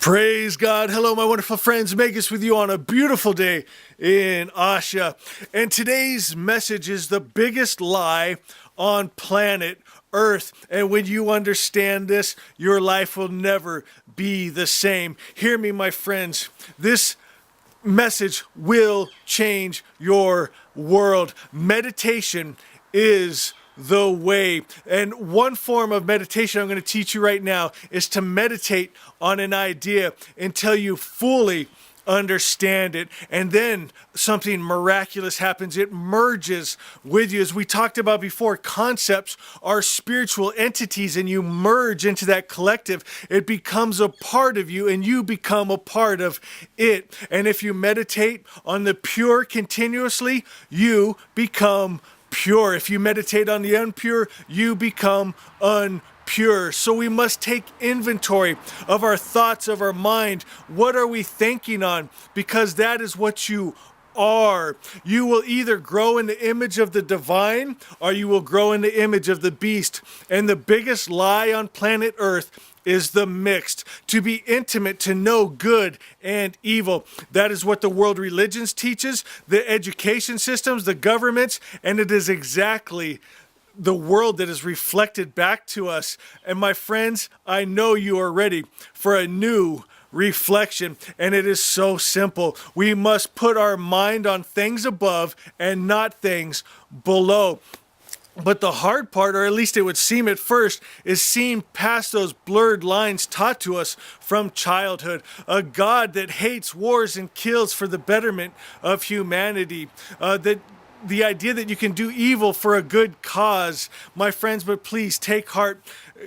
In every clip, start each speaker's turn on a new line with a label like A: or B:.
A: Praise God. Hello, my wonderful friends. Magus with you on a beautiful day in Asha. And today's message is the biggest lie on planet Earth. And when you understand this, your life will never be the same. Hear me, my friends. This message will change your world. Meditation is the way. And one form of meditation I'm going to teach you right now is to meditate on an idea until you fully understand it. And then something miraculous happens. It merges with you. As we talked about before, concepts are spiritual entities, and you merge into that collective. It becomes a part of you, and you become a part of it. And if you meditate on the pure continuously, you become pure. If you meditate on the impure, you become unpure. So we must take inventory of our thoughts, of our mind. What are we thinking on? Because that is what you are. You will either grow in the image of the divine, or you will grow in the image of the beast. And the biggest lie on planet Earth is the mixed. To be intimate, to know good and evil. That is what the world religions teaches, the education systems, the governments, and it is exactly the world that is reflected back to us. And my friends, I know you are ready for a new reflection, and it is so simple. We must put our mind on things above and not things below. But the hard part, or at least it would seem at first, is seeing past those blurred lines taught to us from childhood. A God that hates wars and kills for the betterment of humanity. The idea that you can do evil for a good cause, my friends, but please take heart,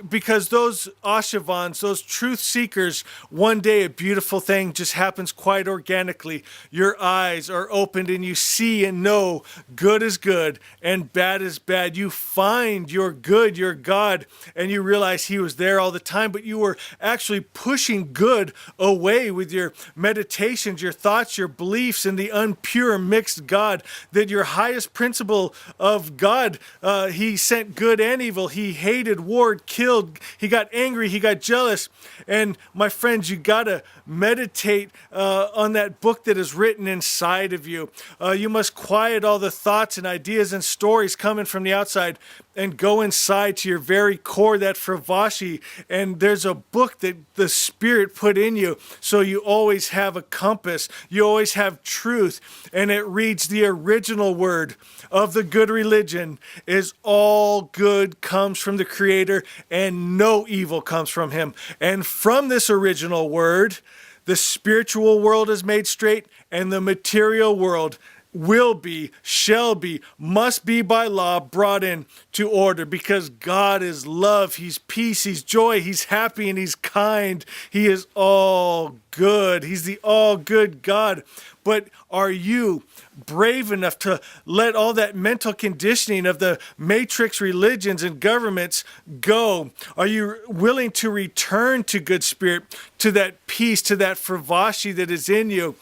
A: because those Ashavans, those truth seekers, one day a beautiful thing just happens quite organically. Your eyes are opened and you see and know good is good and bad is bad. You find your good, your God, and you realize He was there all the time, but you were actually pushing good away with your meditations, your thoughts, your beliefs, and the unpure mixed God. That your highest principle of God, He sent good and evil. He hated, warred, killed. He got angry. He got jealous. And my friends, you got to meditate on that book that is written inside of you. You must quiet all the thoughts and ideas and stories coming from the outside and go inside to your very core, that fravashi. And there's a book that the Spirit put in you, so you always have a compass. You always have truth. And it reads, the original word of the good religion is all good comes from the Creator and no evil comes from Him. And from this original word, the spiritual world is made straight, and the material world will be, shall be, must be by law brought in to order, because God is love, He's peace, He's joy, He's happy, and He's kind. He is all good. He's the all good God. But are you brave enough to let all that mental conditioning of the matrix religions and governments go? Are you willing to return to good spirit, to that peace, to that fravashi that is in you?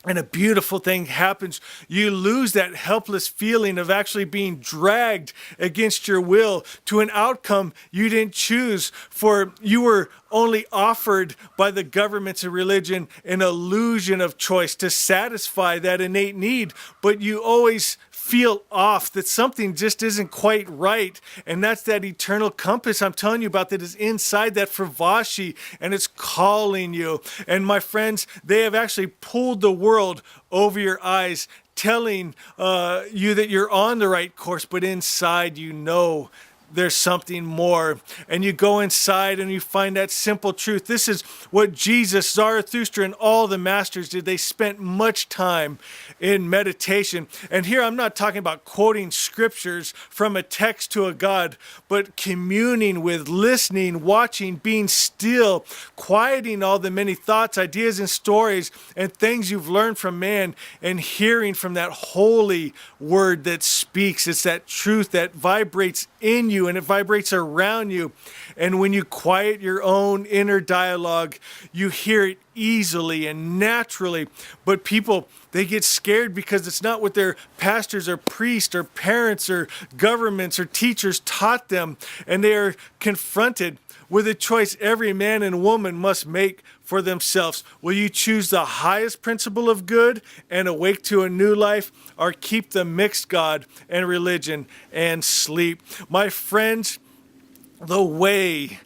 A: And a beautiful thing happens. You lose that helpless feeling of actually being dragged against your will to an outcome you didn't choose, for you were only offered by the governments of religion an illusion of choice to satisfy that innate need, but you always feel off, that something just isn't quite right. And that's that eternal compass I'm telling you about that is inside that fravashi, and it's calling you. And my friends, they have actually pulled the world over your eyes, telling you that you're on the right course, but inside you know there's something more. And you go inside and you find that simple truth. This is what Jesus, Zarathustra, and all the masters did. They spent much time in meditation. And here I'm not talking about quoting scriptures from a text to a God, but communing with, listening, watching, being still, quieting all the many thoughts, ideas, and stories and things you've learned from man, and hearing from that holy word that speaks. It's that truth that vibrates in you and it vibrates around you. And when you quiet your own inner dialogue, you hear it easily and naturally. But people, they get scared because it's not what their pastors or priests or parents or governments or teachers taught them. And they are confronted with a choice every man and woman must make for themselves. Will you choose the highest principle of good and awake to a new life, or keep the mixed God and religion and sleep? My friends, the way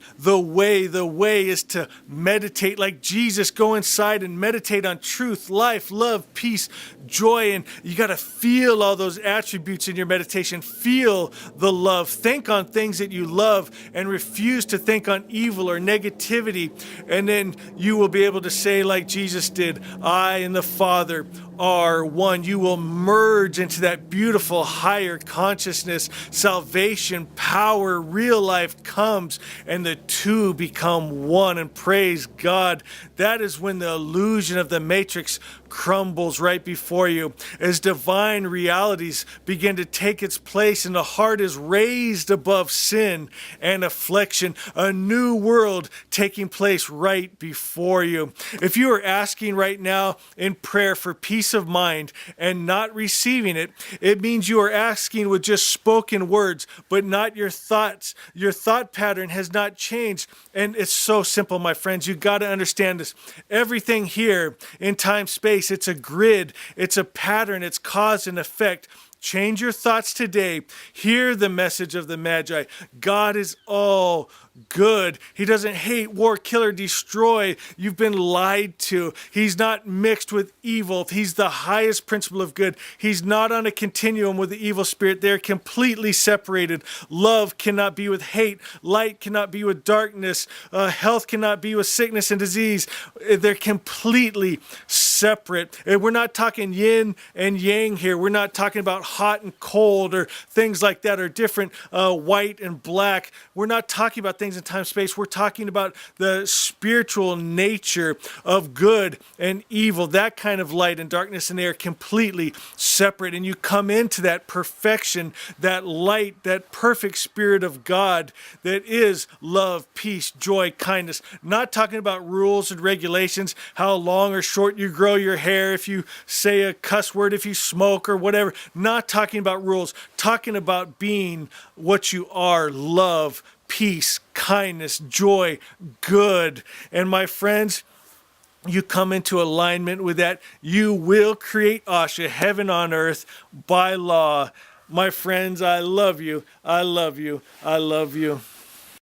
A: is to meditate like Jesus. Go inside and meditate on truth, life, love, peace, joy. And you got to feel all those attributes in your meditation. Feel the love. Think on things that you love and refuse to think on evil or negativity. And then you will be able to say like Jesus did, I and the Father are one. You will merge into that beautiful higher consciousness. Salvation, power, real life comes, and the two become one. And praise God, that is when the illusion of the matrix crumbles right before you, as divine realities begin to take its place and the heart is raised above sin and affliction. A new world taking place right before you. If you are asking right now in prayer for peace of mind and not receiving it, it means you are asking with just spoken words, but not your thoughts. Your thought pattern has not changed. And it's so simple, my friends. You got to understand this. Everything here in time, space, it's a grid, it's a pattern, it's cause and effect. Change your thoughts today. Hear the message of the Magi. God is all good. He doesn't hate, war, kill, or destroy. You've been lied to. He's not mixed with evil. He's the highest principle of good. He's not on a continuum with the evil spirit. They're completely separated. Love cannot be with hate. Light cannot be with darkness. Health cannot be with sickness and disease. They're completely separate. And we're not talking yin and yang here. We're not talking about hot and cold or things like that, or different white and black. We're not talking about things in time and space. We're talking about the spiritual nature of good and evil, that kind of light and darkness, and they are completely separate. And you come into that perfection, that light, that perfect spirit of God that is love, peace, joy, kindness. Not talking about rules and regulations, how long or short you grow your hair, if you say a cuss word, if you smoke or whatever. Not talking about rules, talking about being what you are: love, peace, kindness, joy, good. And my friends, you come into alignment with that, you will create Asha, heaven on earth, by law. My friends, I love you. I love you. I love you.